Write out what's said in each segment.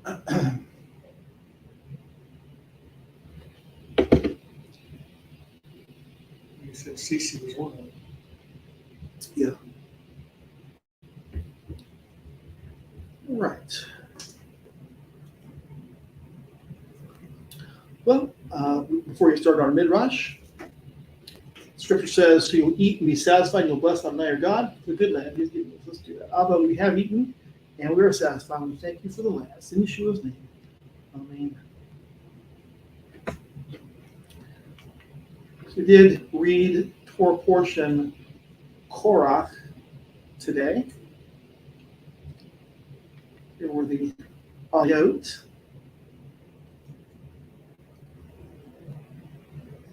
You said Cece was one of them. Yeah. Right. Well, before you start our Midrash, Scripture says, so you'll eat and be satisfied, and you'll bless the Lord your God, the good land He's given us. Let's do that. Abba, we have eaten, and we are satisfied. We thank you for the land. It's in Yeshua's name. Amen. So we did read Torah portion Qorach today. Here were the ayot.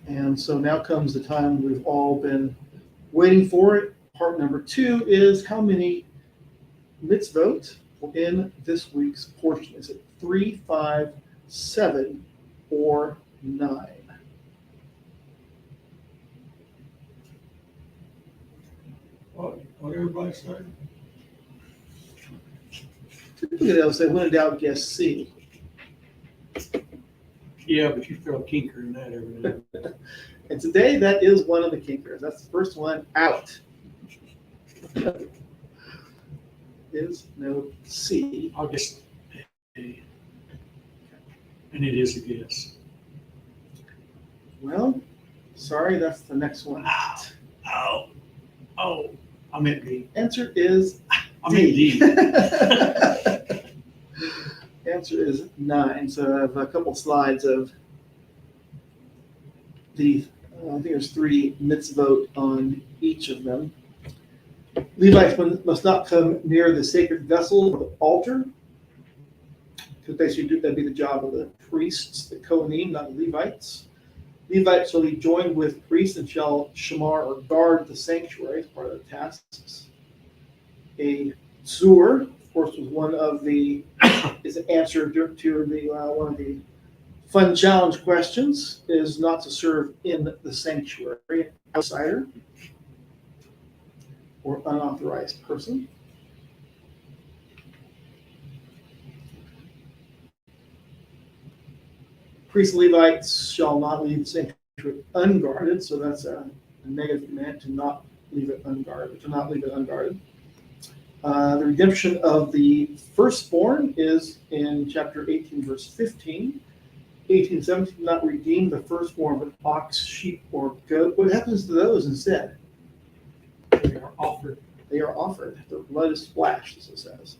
And so now comes the time we've all been waiting for it. Part number 2 is how many mitzvot were in this week's portion? Is it 3, 5, 7, or 9? What everybody said? Typically they'll say, when in doubt, guess C. Yeah, but you throw a kinker in that every day. And today that is one of the kinkers. That's the first one out. Is no C. I'll guess A. And it is a guess. Well, sorry, that's the next one. Oh, I meant B. Answer is I meant D. Answer is 9. So I have a couple slides of the, I think there's 3 mitzvot on each of them. Levites must not come near the sacred vessel or the altar, because basically that'd be the job of the priests, the Kohanim, not the Levites. Levites shall be joined with priests and shall shamar or guard the sanctuary as part of the tasks. A zur, of course, was one of the is an answer to the one of the fun challenge questions, is not to serve in the sanctuary, outsider or unauthorized person. Priests and Levites shall not leave the sanctuary unguarded, so that's a negative command, to not leave it unguarded, The redemption of the firstborn is in chapter 18, verse 15. 18:17, not redeem the firstborn of an ox, sheep, or goat. What happens to those instead? They are offered. They are offered. Their blood is splashed, as it says.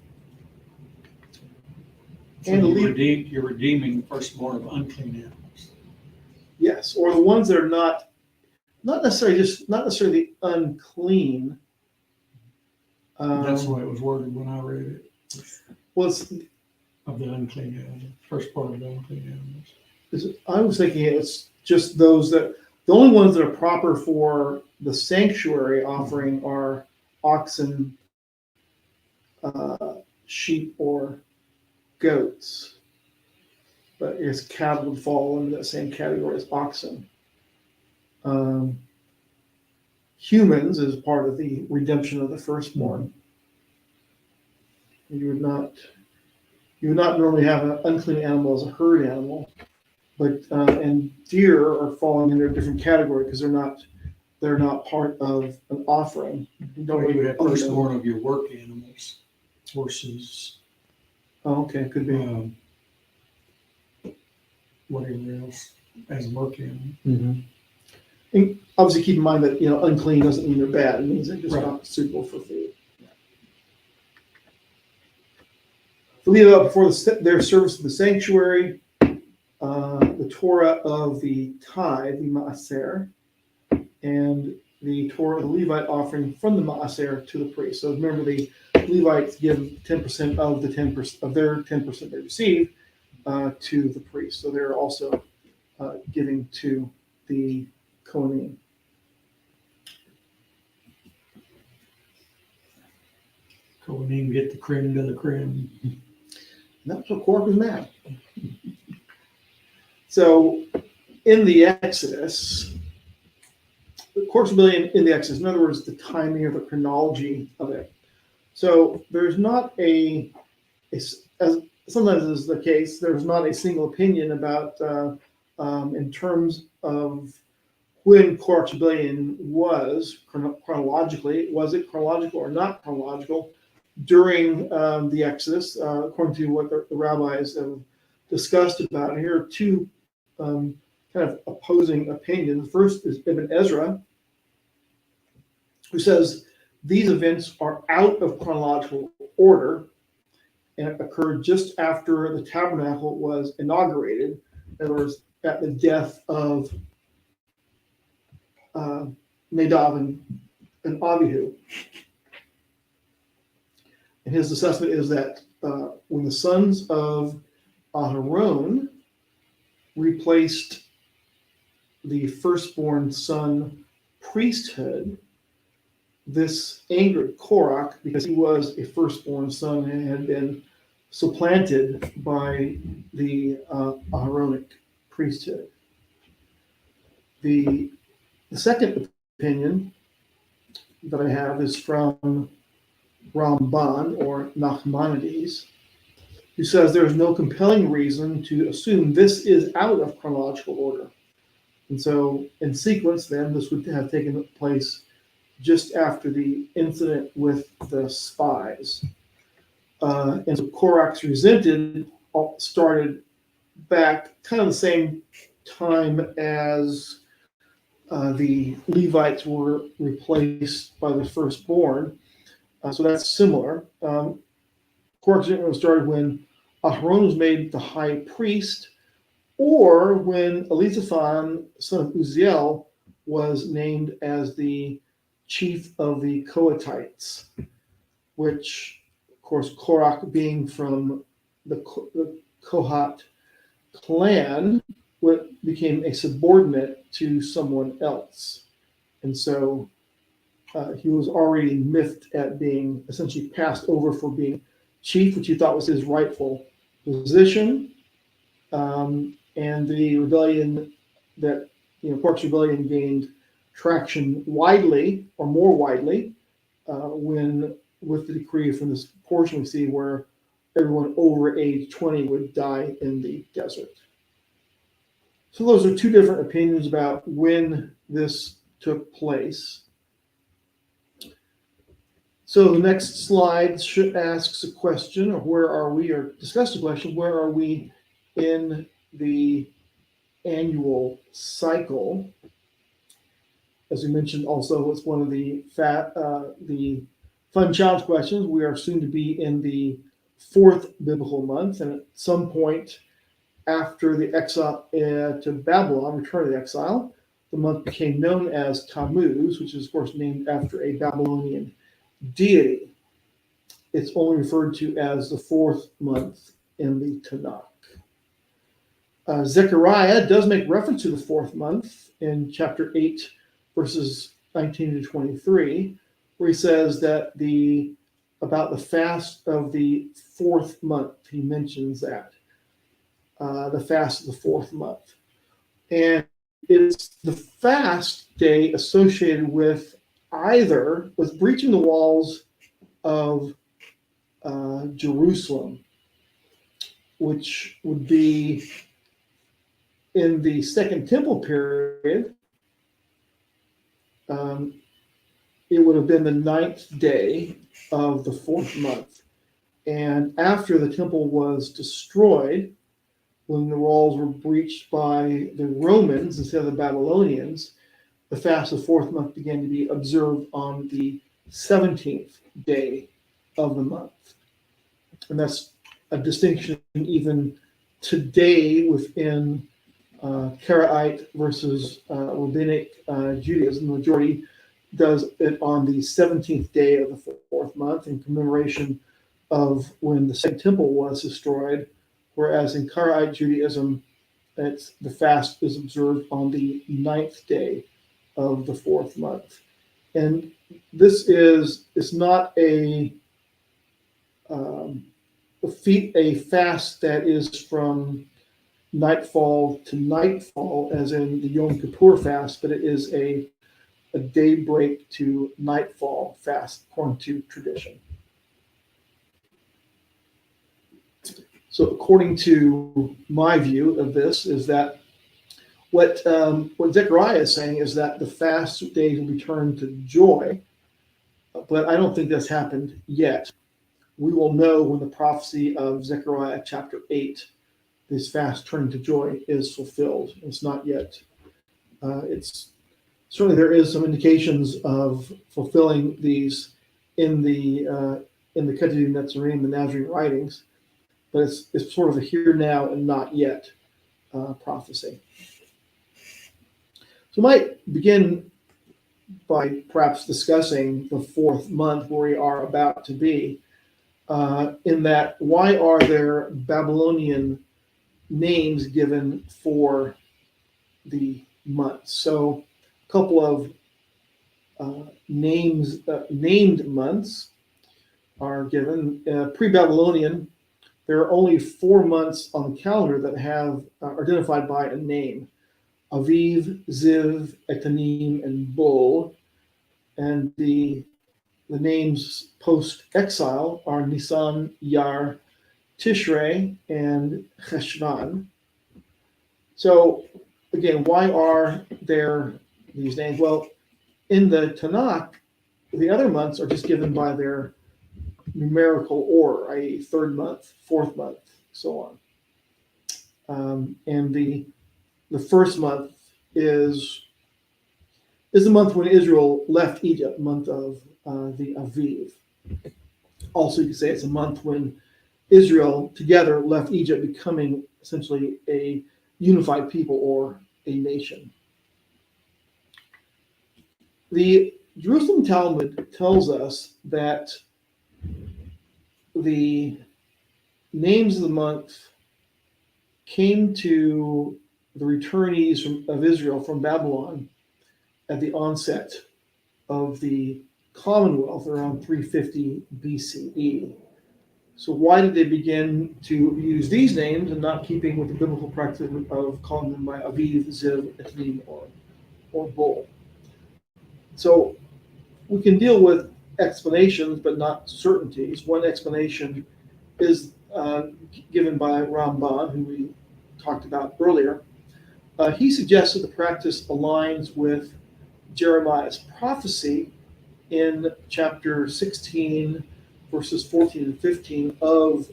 So And you're redeeming the firstborn of unclean animals. Yes, or the ones that are not necessarily unclean. That's the way it was worded when I read it. Well, it's, Of the unclean animals, first part of the unclean animals. I was thinking it's just those that, the only ones that are proper for the sanctuary offering are oxen, sheep, or goats. But I guess cattle would fall into that same category as oxen. Humans is part of the redemption of the firstborn. You would not normally have an unclean animal as a herd animal, but and deer are falling into a different category because they're not part of an offering. You don't You would have own them. firstborn of your work animals, horses, Oh, okay, could be. whatever else, as a work animal. Mm-hmm. And obviously, keep in mind that unclean doesn't mean they're bad. It means they're just Right. not suitable for food. To leave out before their service to the sanctuary, the Torah of the tithe, the maaser, and the Torah of the Levite offering from the maaser to the priest. So remember, the Levites give 10% of the 10% of their 10% they receive to the priest. So they're also giving to the Kohanim. Kohanim get the creme de la creme. That's what Korach was mad. So in the Exodus, the Korach's rebellion in the Exodus, in other words, the timing or the chronology of it. So there's not as sometimes is the case. There's not a single opinion about in terms of when Korach's rebellion was chronologically. Was it chronological or not chronological during the Exodus? According to what the rabbis have discussed about it, here are two kind of opposing opinions. The first is Ibn Ezra, who says these events are out of chronological order and it occurred just after the tabernacle was inaugurated. In other words, at the death of Nadab and Abihu. And his assessment is that when the sons of Aharon replaced the firstborn son priesthood, this angered Korach because he was a firstborn son and had been supplanted by the Aharonic priesthood. The second opinion that I have is from Ramban, or Nachmanides, who says there is no compelling reason to assume this is out of chronological order. And so, in sequence, then, this would have taken place just after the incident with the spies. And so Korach's resented started back kind of the same time as the Levites were replaced by the firstborn. So that's similar. Korach's resentment started when Aharon was made the high priest, or when Elizaphan, son of Uziel, was named as the chief of the Kohathites, which, of course, Qorach being from the Kohat clan, became a subordinate to someone else. And so he was already miffed at being essentially passed over for being chief, which he thought was his rightful position. And the rebellion that, Korach's rebellion gained traction widely, or more widely, when with the decree from this portion we see where everyone over age 20 would die in the desert. So those are two different opinions about when this took place. So the next slide asks a question, or discuss the question, where are we in the annual cycle? As we mentioned, also, it's one of the fun challenge questions. We are soon to be in the fourth biblical month, and at some point after the exile to Babylon, return of the exile, the month became known as Tammuz, which is, of course, named after a Babylonian deity. It's only referred to as the fourth month in the Tanakh. Zechariah does make reference to the fourth month in chapter 8, verses 19 to 23, where he says that about the fast of the fourth month. He mentions that. The fast of the fourth month. And it's the fast day associated with breaching the walls of Jerusalem, which would be in the Second Temple period. It would have been the 9th day of the fourth month. And after the temple was destroyed, when the walls were breached by the Romans instead of the Babylonians, the fast of the fourth month began to be observed on the 17th day of the month. And that's a distinction even today within Karaite versus Rabbinic Judaism. The majority does it on the 17th day of the fourth month in commemoration of when the Second Temple was destroyed, whereas in Karaite Judaism, the fast is observed on the 9th day of the fourth month. And this is not a fast that is from nightfall to nightfall, as in the Yom Kippur fast, but it is a daybreak to nightfall fast, according to tradition. So according to my view of this is that what Zechariah is saying is that the fast days will be turned to joy, but I don't think that's happened yet. We will know when the prophecy of Zechariah chapter 8, this fast turning to joy, is fulfilled. It's not yet. It's certainly there is some indications of fulfilling these in the Ketuvim Netzarim, the Nazarene writings, but it's sort of a here now and not yet prophecy. So we might begin by perhaps discussing the fourth month where we are about to be, in that why are there Babylonian names given for the months? So a couple of named months are given. Pre-Babylonian, there are only 4 months on the calendar that have are identified by a name: Aviv, Ziv, Etanim, and Bul. And the names post-exile are Nisan, Yar, Tishrei, and Cheshvan. So again, why are there these names? Well, in the Tanakh, the other months are just given by their numerical order, i.e. third month, fourth month, so on. And the first month is the month when Israel left Egypt, month of the Aviv. Also, you could say it's a month when Israel together left Egypt, becoming essentially a unified people or a nation. The Jerusalem Talmud tells us that the names of the month came to the returnees of Israel from Babylon at the onset of the Commonwealth around 350 BCE. So why did they begin to use these names and not keeping with the biblical practice of calling them by Aviv, Ziv, Etanim, or Bul? So we can deal with explanations, but not certainties. One explanation is given by Ramban, who we talked about earlier. He suggests that the practice aligns with Jeremiah's prophecy in chapter 16, verses 14 and 15 of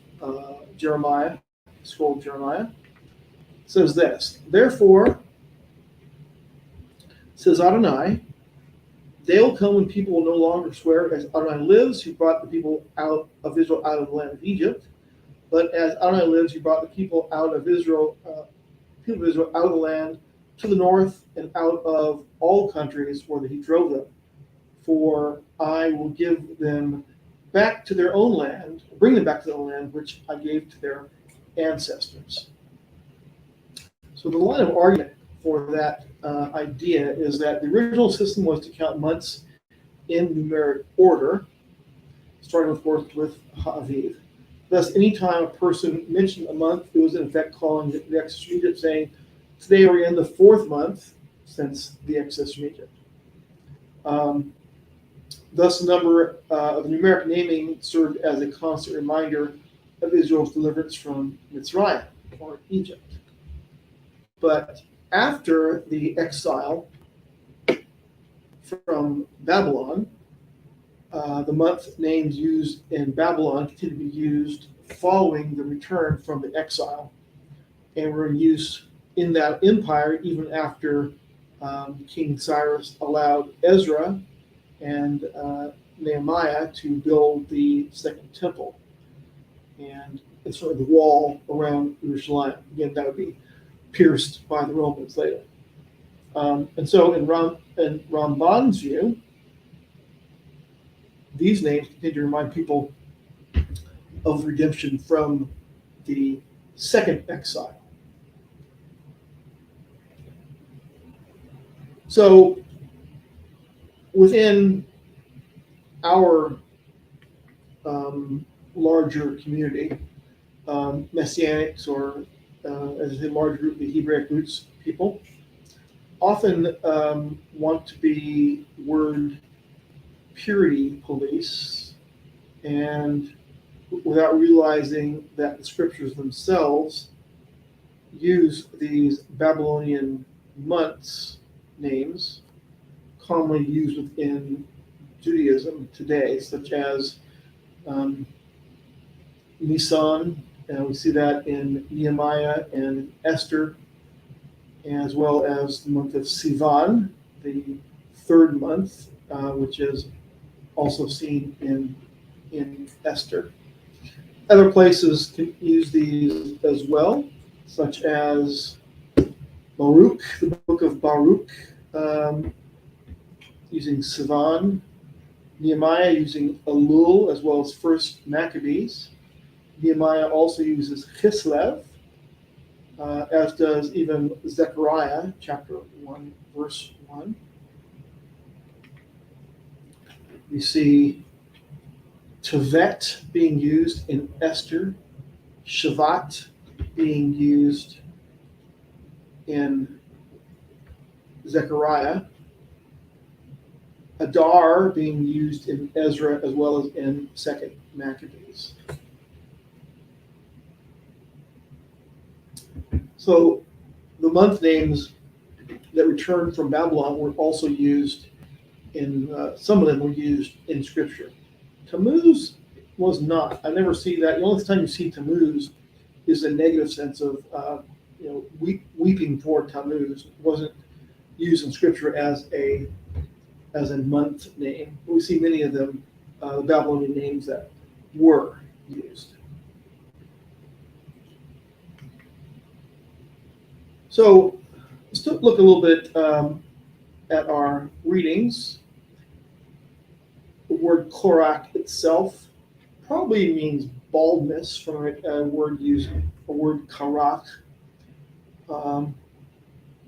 Jeremiah, scroll of Jeremiah. It says this: Therefore, says Adonai, they will come when people will no longer swear, as Adonai lives, who brought the people out of Israel out of the land of Egypt, but as Adonai lives, who brought the people out of Israel, out of the land to the north and out of all countries where he drove them. For I will give them back to their own land, bring them back to their own land, which I gave to their ancestors. So the line of argument for that idea is that the original system was to count months in numeric order, starting of course with Ha'aviv. Thus, anytime a person mentioned a month, it was in effect calling the Exodus from Egypt, saying, today we're in the fourth month since the Exodus from Egypt. Thus, the number of numeric naming served as a constant reminder of Israel's deliverance from Mitzrayim, or Egypt. But after the exile from Babylon, the month names used in Babylon continue to be used following the return from the exile, and were in use in that empire even after King Cyrus allowed Ezra and Nehemiah to build the second temple, and it's sort of the wall around Jerusalem. Again, that would be pierced by the Romans later. And so in Ramban's view, these names continue to remind people of redemption from the second exile. So within our larger community, Messianics, or as a large group, the Hebraic roots people, often want to be word purity police and without realizing that the scriptures themselves use these Babylonian months names commonly used within Judaism today, such as Nisan, and we see that in Nehemiah and Esther, as well as the month of Sivan, the third month, which is also seen in Esther. Other places can use these as well, such as Baruch, the book of Baruch, using Sivan, Nehemiah using Elul, as well as First Maccabees. Nehemiah also uses Kislev, as does even Zechariah, chapter 1, verse 1. We see Tevet being used in Esther, Shavat being used in Zechariah, Adar being used in Ezra as well as in Second Maccabees. So the month names that returned from Babylon were also used in, some of them were used in Scripture. Tammuz was not. I never see that. The only time you see Tammuz is a negative sense of, weeping for Tammuz. It wasn't used in Scripture as a month name. We see many of them, the Babylonian names that were used. So let's look a little bit at our readings. The word Qorach itself probably means baldness from a word Qorach.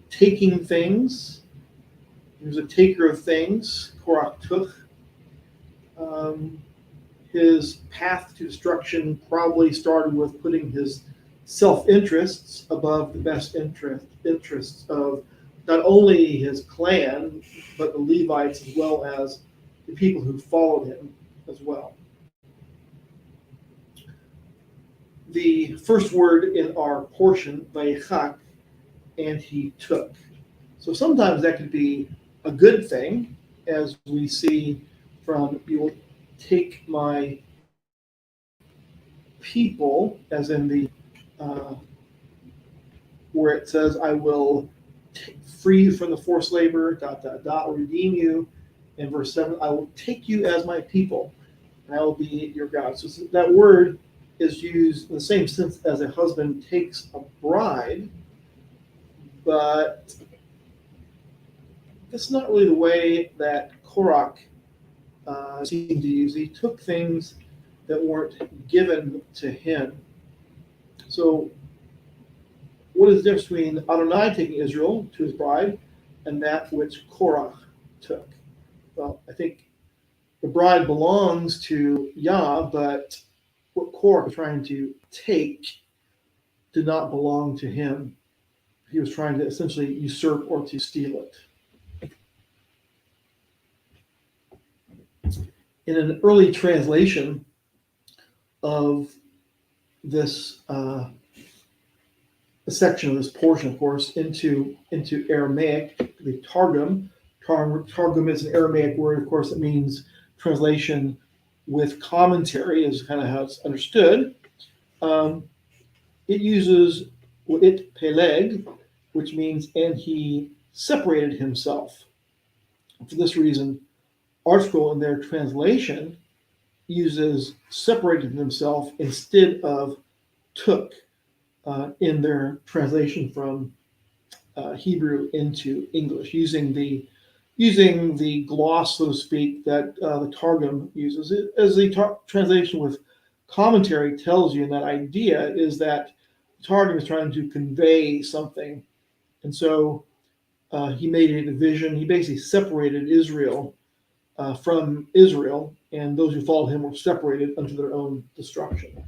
Taking things. He was a taker of things. Korach took. His path to destruction probably started with putting his self-interests above the best interests of not only his clan, but the Levites as well as the people who followed him as well. The first word in our portion, Vayichak, and he took. So sometimes that could be a good thing, as we see from, you will take my people, as in the where it says, I will free you from the forced labor, redeem you. In verse 7, I will take you as my people, and I will be your God. So that word is used in the same sense as a husband takes a bride, but that's not really the way that Korach seemed to use. He took things that weren't given to him. So what is the difference between Adonai taking Israel to his bride and that which Korach took? Well, I think the bride belongs to Yah, but what Korach was trying to take did not belong to him. He was trying to essentially usurp or to steal it. In an early translation of this section of this portion, of course, into Aramaic, the Targum. Targum is an Aramaic word, of course. It means translation with commentary, is kind of how it's understood. It uses it peleg, which means and he separated himself. For this reason, ArtScroll in their translation uses separated himself instead of took in their translation from Hebrew into English, using the gloss, so to speak, that the Targum uses. It as the translation with commentary tells you, and that idea is that the Targum is trying to convey something, and so he made a division. He basically separated Israel from Israel, and those who followed him were separated unto their own destruction.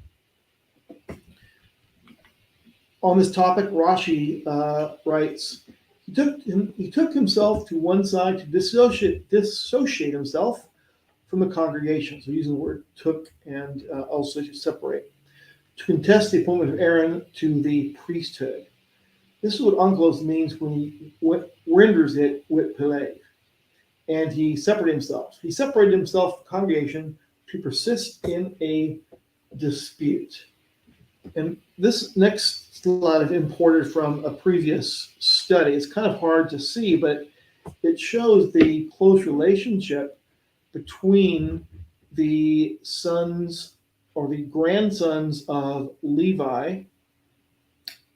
On this topic, Rashi writes, he took himself to one side to dissociate himself from the congregation. So using the word took and also to separate. To contest the appointment of Aaron to the priesthood. This is what Onkelos means when he renders it with Peleg. And he separated himself. He separated himself from the congregation to persist in a dispute. And this next slide I've imported from a previous study. It's kind of hard to see, but it shows the close relationship between the sons or the grandsons of Levi,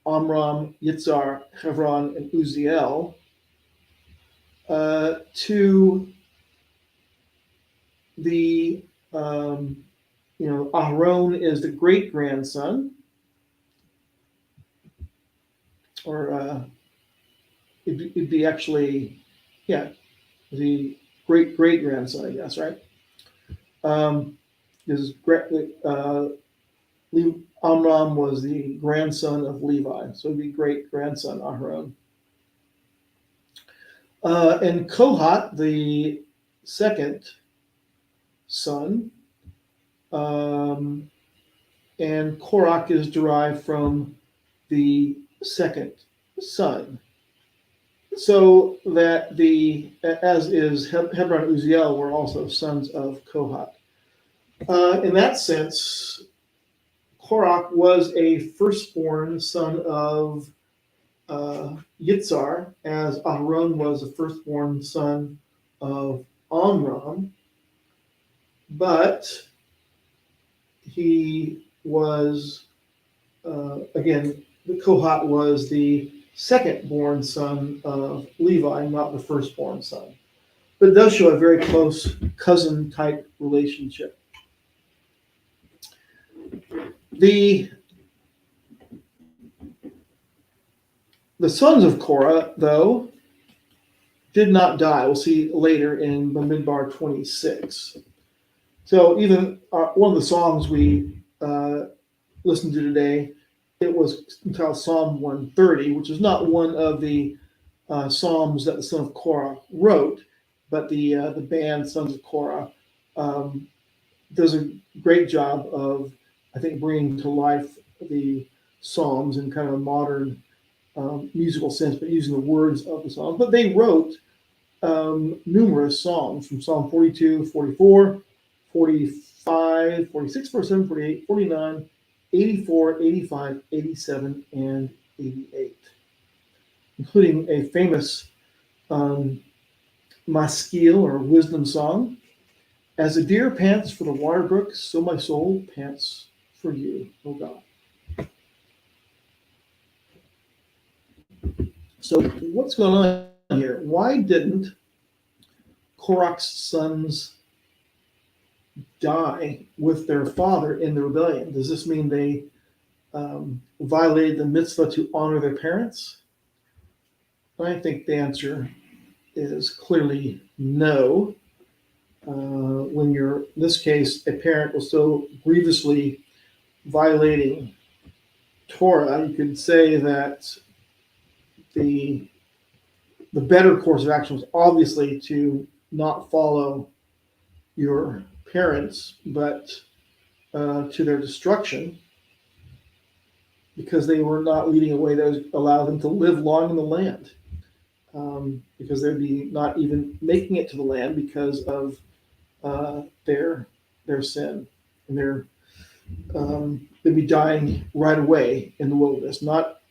Amram, Yitzhar, Hebron, and Uziel, to the Aaron is the great grandson, or it'd be actually, the great grandson, I guess, right? Amram was the grandson of Levi, so it'd be great grandson Aaron. And Kohat, the second son, and Korach is derived from the second son. So that as is Hebron and Uziel were also sons of Kohat. In that sense, Korach was a firstborn son of Yitzhar, as Aaron was a firstborn son of Amram, but he was, again, the Kohat was the second-born son of Levi, not the firstborn son. But it does show a very close cousin-type relationship. The sons of Korah, though, did not die. We'll see later in Bamidbar 26. So even one of the songs we listened to today, it was entitled Psalm 130, which is not one of the psalms that the son of Korah wrote, but the band Sons of Korah does a great job of, I think, bringing to life the psalms in kind of a modern musical sense, but using the words of the psalms. But they wrote numerous songs from Psalm 42, 44, 45, 46, 47, 48, 49, 84, 85, 87, and 88, including a famous maskil or wisdom song. As a deer pants for the water brook, so my soul pants for you, O God. So what's going on here? Why didn't Korach's sons die with their father in the rebellion? Does this mean they violated the mitzvah to honor their parents? I think the answer is clearly no. When you're, in this case, a parent was so grievously violating Torah, you could say that the better course of action was obviously to not follow your parents, but to their destruction, because they were not leading a way that would allow them to live long in the land, because they'd be not even making it to the land because of their sin, and they'd be dying right away in the wilderness, not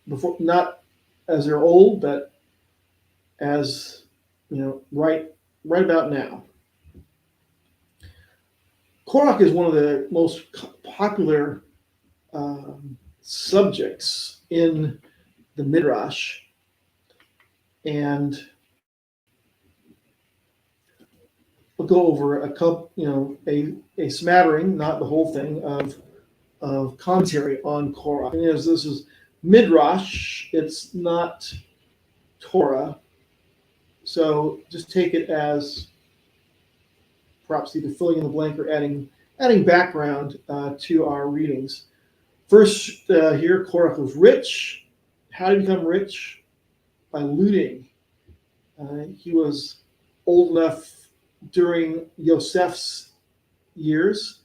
as they're old, but as right about now. Korach is one of the most popular subjects in the Midrash, and we'll go over a couple, a smattering, not the whole thing, of commentary on Korach. And as this is Midrash, it's not Torah, so just take it as perhaps either filling in the blank or adding background to our readings. First, here, Korach was rich. How did he become rich? By looting. He was old enough during Yosef's years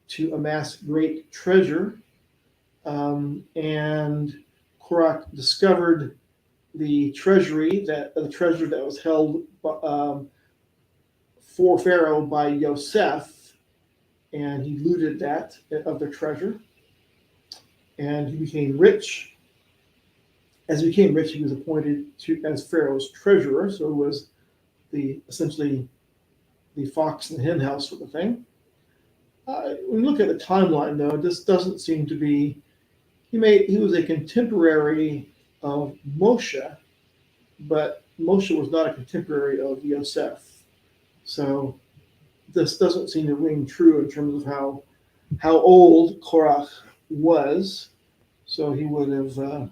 to amass great treasure. And Korach discovered the treasure that was held for Pharaoh by Yosef, and he looted that of the treasure, and he became rich. As he became rich, he was appointed as Pharaoh's treasurer, so it was essentially the fox in the hen house sort of thing. When you look at the timeline, though, this doesn't seem to be. He was a contemporary of Moshe, but Moshe was not a contemporary of Yosef. So this doesn't seem to ring true in terms of how old Qorach was. So he would have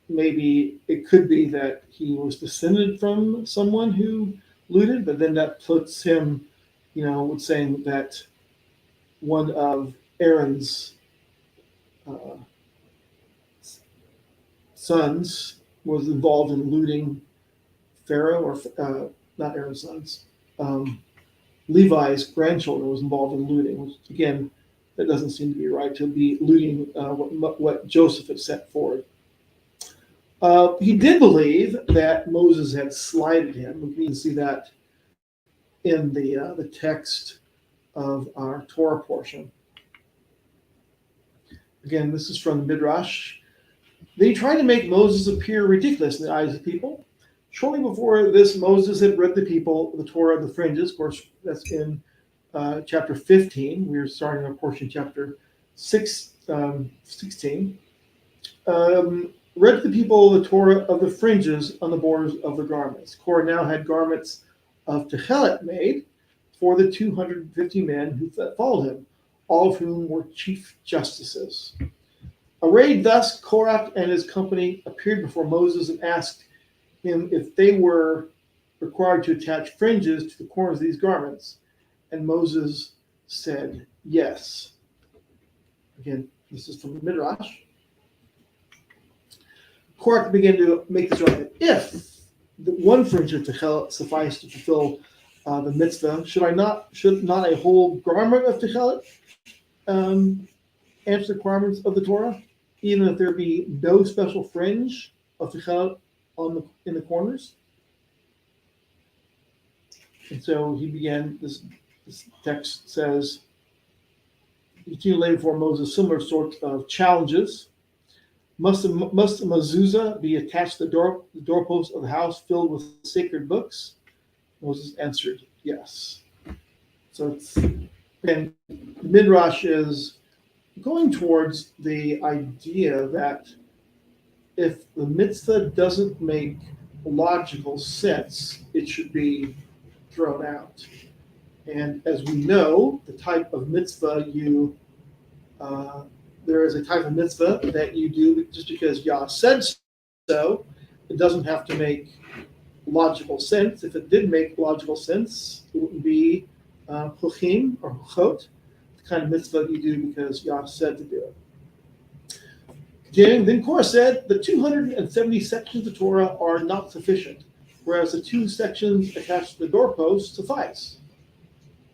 maybe it could be that he was descended from someone who looted, but then that puts him, with saying that one of Aaron's sons was involved in looting Pharaoh, or not Aaron's sons. Levi's grandchildren was involved in looting, which again, that doesn't seem to be right, to be looting what Joseph had set forward. He did believe that Moses had slighted him. We can see that in the text of our Torah portion. Again, this is from the Midrash. They tried to make Moses appear ridiculous in the eyes of people. Shortly before this, Moses had read the people the Torah of the fringes. Of course, that's in chapter 15. We're starting our portion, chapter 16. Read to the people the Torah of the fringes on the borders of the garments. Korah now had garments of Tefillah made for the 250 men who followed him, all of whom were chief justices. Arrayed thus, Korach and his company appeared before Moses and asked him if they were required to attach fringes to the corners of these garments. And Moses said, yes. Again, this is from the Midrash. Korach began to make this argument. If the one fringe of Tefillah sufficed to fulfill the mitzvah, should not a whole garment of Tefillah answer the requirements of the Torah, even if there be no special fringe of Tefillah in the corners? And so he began, this text says, he continued to lay before Moses similar sorts of challenges. Must a mezuzah be attached to the doorpost of the house filled with sacred books? Moses answered, yes. So the Midrash is going towards the idea that if the mitzvah doesn't make logical sense, it should be thrown out. And as we know, the type of mitzvah there is a type of mitzvah that you do just because Yah said so. It doesn't have to make logical sense. If it did make logical sense, it wouldn't be huchim or huchot, the kind of mitzvah you do because Yah said to do it. Then Korah said, the 270 sections of the Torah are not sufficient, whereas the 2 sections attached to the doorpost suffice.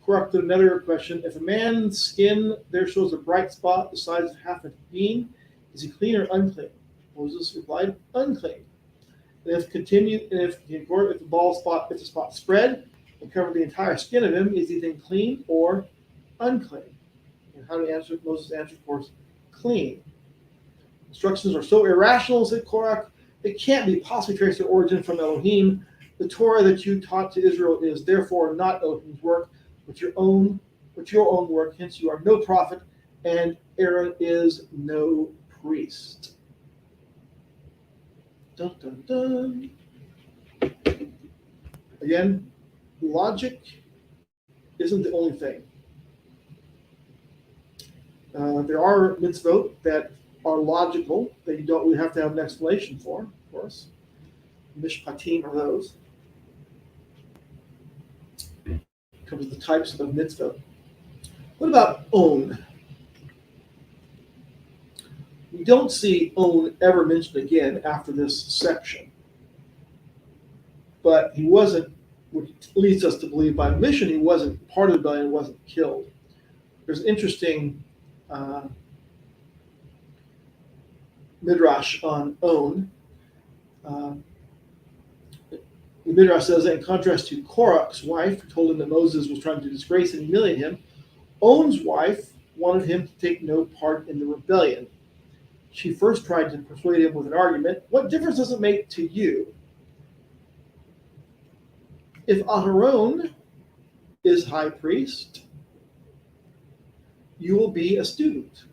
Korah put another question. If a man's skin there shows a bright spot the size of half a bean, is he clean or unclean? Moses replied, unclean. And if the spot spread and covered the entire skin of him, is he then clean or unclean? And how do you answer? Moses answered, of course, clean. Instructions are so irrational, said Korach, they can't be possibly traced their origin from Elohim. The Torah that you taught to Israel is therefore not Elohim's work, but your own work. Hence, you are no prophet, and Aaron is no priest. Dun, dun, dun. Again, logic isn't the only thing. There are mitzvot that are logical that you don't really have to have an explanation for, of course. Mishpatim are those. Covers the types of mitzvah. What about own? We don't see own ever mentioned again after this section. But he wasn't which leads us to believe by omission he wasn't part of the rebellion, wasn't killed. There's an interesting Midrash on On. The Midrash says that in contrast to Korach's wife, who told him that Moses was trying to disgrace and humiliate him, On's wife wanted him to take no part in the rebellion. She first tried to persuade him with an argument. What difference does it make to you? If Aharon is high priest, you will be a student.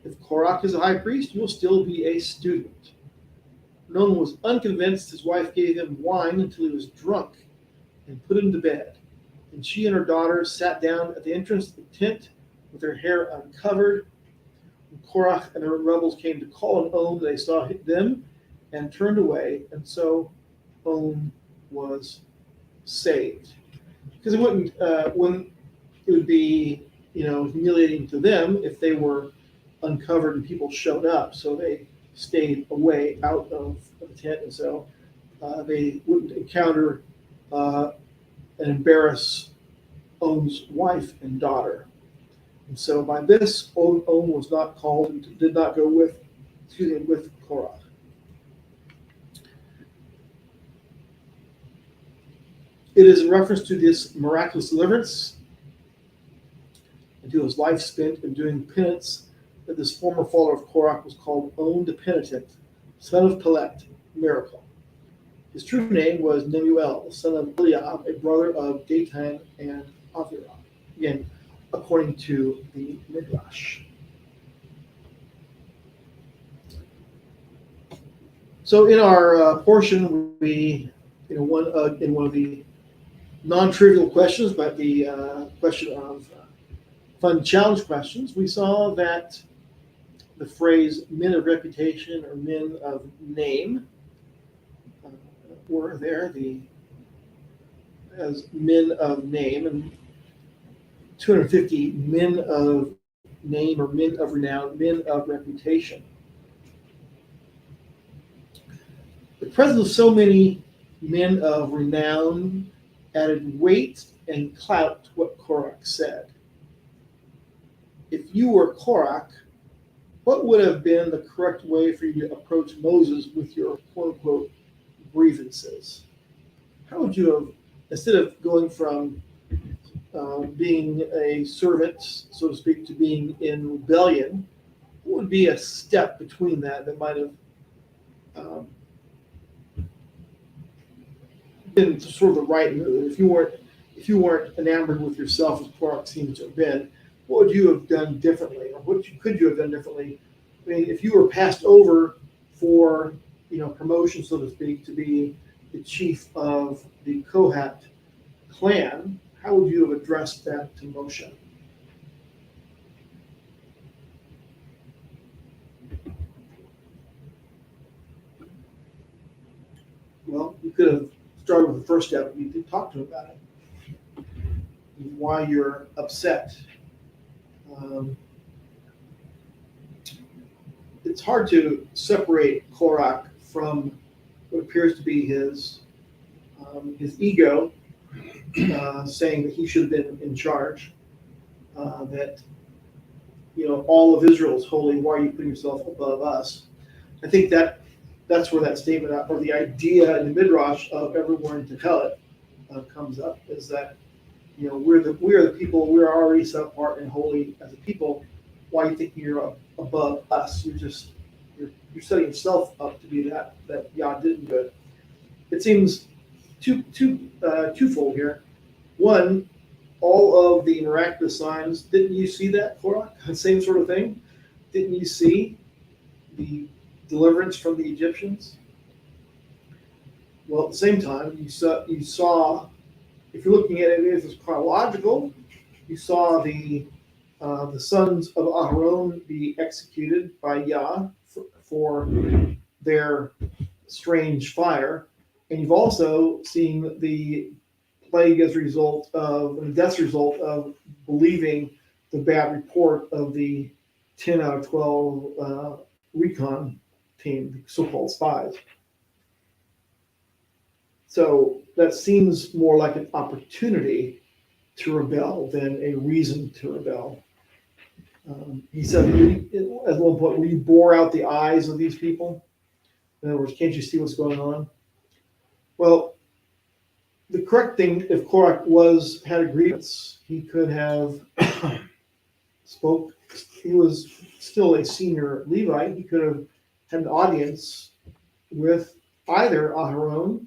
If Korach is a high priest, you will still be a student. Non was unconvinced. His wife gave him wine until he was drunk and put him to bed. And she and her daughter sat down at the entrance of the tent with their hair uncovered. When Korach and the rebels came to call on On, they saw them and turned away, and so On was saved. Because it wouldn't, when it would be, humiliating to them if they were uncovered and people showed up. So they stayed away out of the tent, and so they wouldn't encounter and embarrass On's wife and daughter. And so by this, On was not called and did not go with Korach. It is in reference to this miraculous deliverance and to his life spent in doing penance that this former follower of Korach was called On the Penitent, son of Pelet, miracle. His true name was Nemuel, son of Eliab, a brother of Datan and Avirah. Again, according to the Midrash. So in our portion, we, in one of the non-trivial questions, but the question of fun challenge questions, we saw that the phrase men of reputation or men of name were there as men of name, and 250 men of name or men of renown, men of reputation. The presence of so many men of renown added weight and clout to what Qorach said. If you were Qorach, what would have been the correct way for you to approach Moses with your quote-unquote grievances? How would you have, instead of going from being a servant, so to speak, to being in rebellion, what would be a step between that might have been sort of the right move? If you weren't enamored with yourself, as Korach seems to have been, what would you have done differently, or could you have done differently? I mean, if you were passed over for promotion, so to speak, to be the chief of the Kohat clan, how would you have addressed that to Moshe? Well, you could have started with the first step. You could talk to him about it, why you're upset. It's hard to separate Korach from what appears to be his ego, saying that he should have been in charge, that all of Israel is holy. Why are you putting yourself above us? I think that's where that statement, or the idea in the Midrash of everyone in Tefillah comes up, is that we are the people. We're already set apart and holy as a people. Why do you think you're above us? You're setting yourself up to be that Yah didn't do it. It seems twofold here. One, all of the miraculous signs. Didn't you see that, Korach? Same sort of thing. Didn't you see the deliverance from the Egyptians? Well, at the same time, you saw. If you're looking at it as chronological, you saw the sons of Aharon be executed by Yah for their strange fire, and you've also seen the plague as a result of, the death result of believing the bad report of the 10 out of 12 recon team, the so-called spies. So that seems more like an opportunity to rebel than a reason to rebel. He said at one point, will you bore out the eyes of these people? In other words, can't you see what's going on? Well, the correct thing, if Korach had a grievance, he could have spoke. He was still a senior Levite. He could have had an audience with either Aharon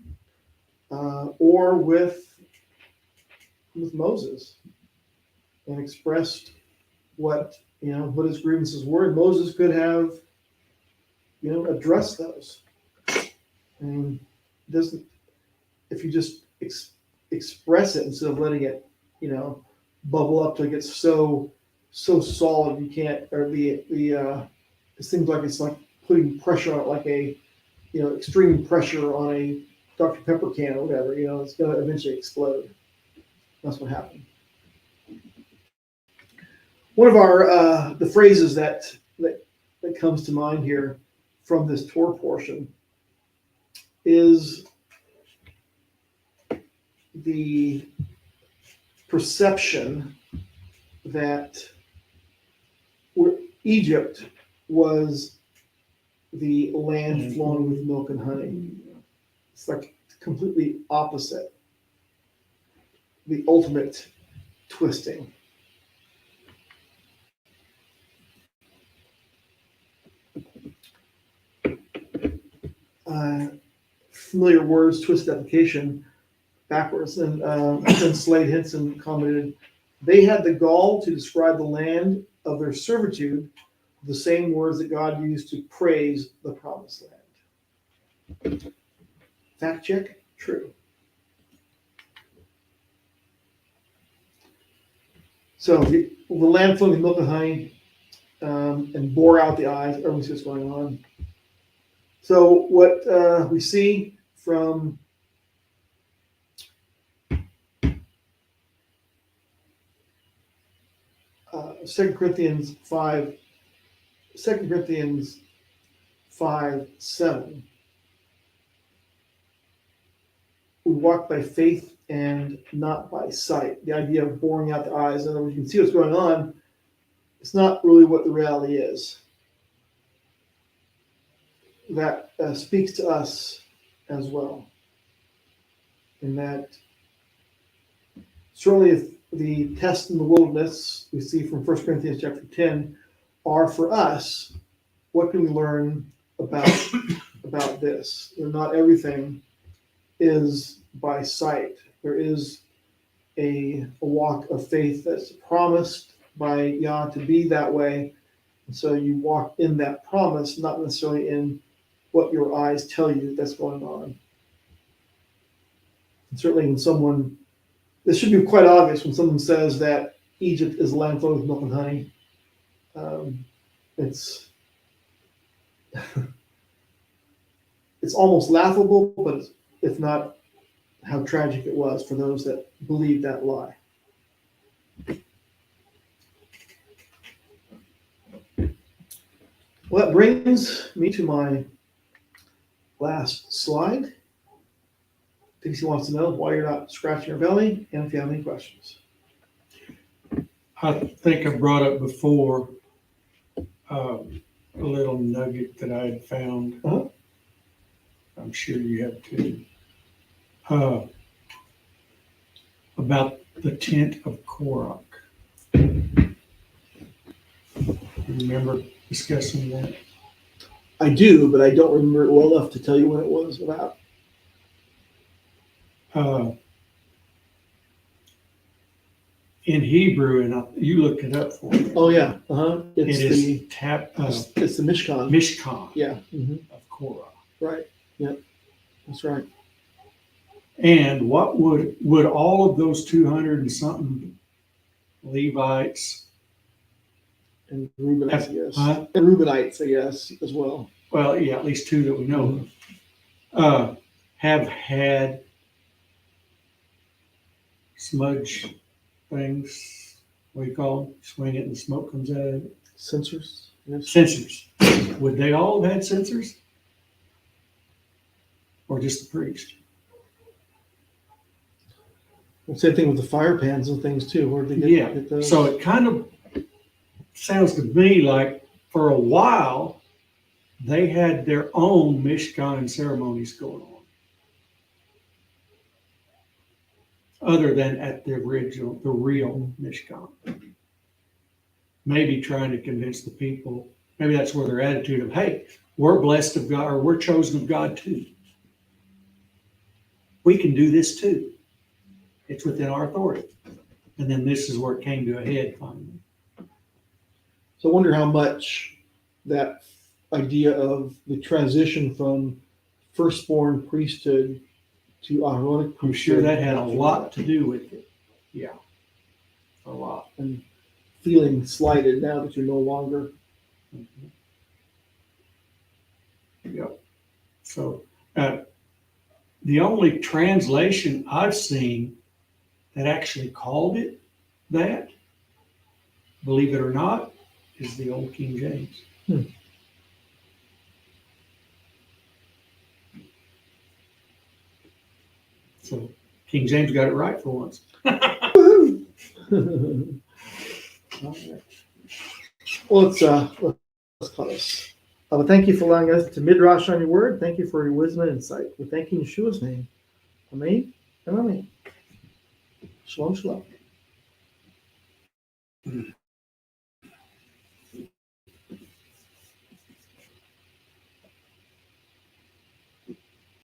or with Moses and expressed what his grievances were. And Moses could have addressed those. And doesn't if you just express it instead of letting it bubble up till it gets so solid you can't, or it seems like it's like putting pressure on it, like a extreme pressure on a Dr. Pepper can or whatever. It's going to eventually explode. That's what happened. One of our the phrases that comes to mind here from this Torah portion is the perception that Egypt was the land flowing with milk and honey. It's like completely opposite. The ultimate twisting. Familiar words, twisted application backwards. And then Slade Henson commented, they had the gall to describe the land of their servitude, the same words that God used to praise the promised land. Fact check, true. So the land flowing with milk and honey, and bore out the eyes, everything sees what's going on. So what we see from Second Corinthians 5:7, we walk by faith and not by sight. The idea of boring out the eyes, in other words, you can see what's going on. It's not really what the reality is. That speaks to us as well. In that, certainly if the tests in the wilderness we see from 1 Corinthians chapter 10 are for us, what can we learn about this? Not everything is by sight. There is a walk of faith that's promised by Yah to be that way. And so you walk in that promise, not necessarily in what your eyes tell you that's going on. And certainly when this should be quite obvious when someone says that Egypt is a land flowing with milk and honey. It's it's almost laughable, but if not, how tragic it was for those that believed that lie. Well, that brings me to my last slide. Dixie wants to know why you're not scratching your belly, and if you have any questions. I think I brought up before a little nugget that I had found. Uh-huh. I'm sure you have too. About the tent of Korach. Remember discussing that? I do, but I don't remember it well enough to tell you what it was about. In Hebrew, and you looked it up for me. Oh yeah, uh-huh. It's It's the Mishkan. Mishkan Yeah. Mm-hmm. of Korah. Right. Yep. That's right. And what would all of those 200 and something Levites And Reubenites, I guess. Huh? And Reubenites, I guess, as well. Well, yeah, at least two that we know of, have had smudge things. What do you call them? Swing it and smoke comes out of it. Censors. Yes. Censers. Would they all have had censers? Or just the priest? Well, same thing with the fire pans and things too. Where did they Yeah, get those? so it kind of sounds to me like for a while, they had their own Mishkan ceremonies going on. Other than at the real Mishkan. Maybe trying to convince the people, maybe that's where their attitude of, hey, we're blessed of God, or we're chosen of God too. We can do this too. It's within our authority. And then this is where it came to a head finally. So I wonder how much that idea of the transition from firstborn priesthood to Aaronic priesthood. I'm sure that had a lot to do with it. Yeah, a lot. And feeling slighted now that you're no longer. Yep. So the only translation I've seen that actually called it that, believe it or not, is the old King James. So King James got it right for once. All right. Well, let's close. Thank you for allowing us to midrash on your word. Thank you for your wisdom and insight. We thank you in Yeshua's name. Amen and amen. Shalom, shalom.